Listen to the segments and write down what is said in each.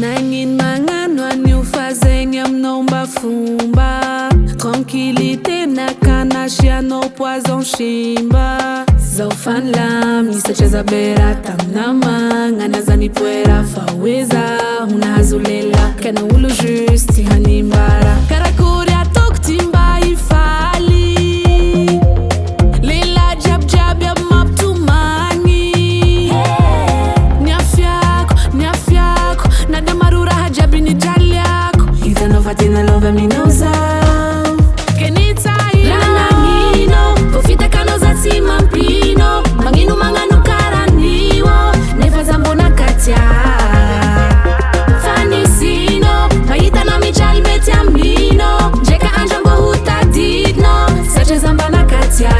Nagnino magnano an'io fa zegny aminao mba fomba. Tranquillité nakanaasianao poison simba. Zao fanlamy satria zabera taminamagna nazany poera fa oeza unahazo lela kana olo juste hanimbara karakory ataoko ty mba hifaly lela jiabijiaby aby mampitomagny niafiako na dia maro raha jiaby nijaliako hitanao fa tena love aminao zao kenitsahirananino kofitakano za tsy mampino magnino magnano karaniwo nefa zambona katia fanisino mahitana mijaly mety amino ndreka andro mbo hotadidino satria zambana katia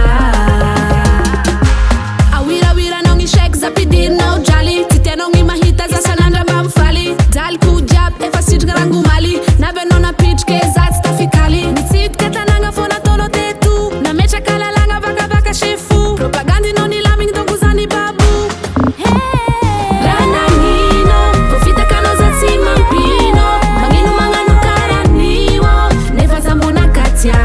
awirawiranao gny shek zapidirinao jaly ty tianao gny mahita za sanandra mba mifaly daliko jiaby efa sitrika rangomaly navenao napitrike za tsy tafikaly mitsidika tanagna fô nataonao teto nametraka lalagna vakavaka chefo propagandinao nilamigny donko zany babu rananino kofitakanao za tsy mampino magnino magnano karaniwo nefa zambona katia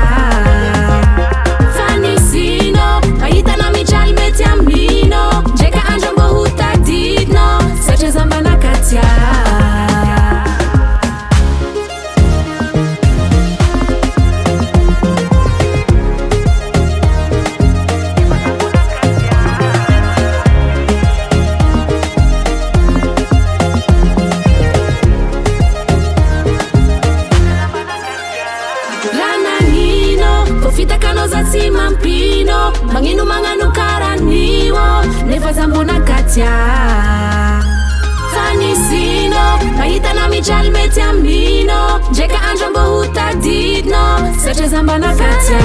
fanisino mahitana mijaly mety amino ndreka andro mbo hotadidino satria zambana katia rananino kofitakano za tsy mampino magnino magnano karaniwo nefa zambona katia fanisino mahitana mijaly mety amino ndreka andro mbo hotadidino satria zambana katia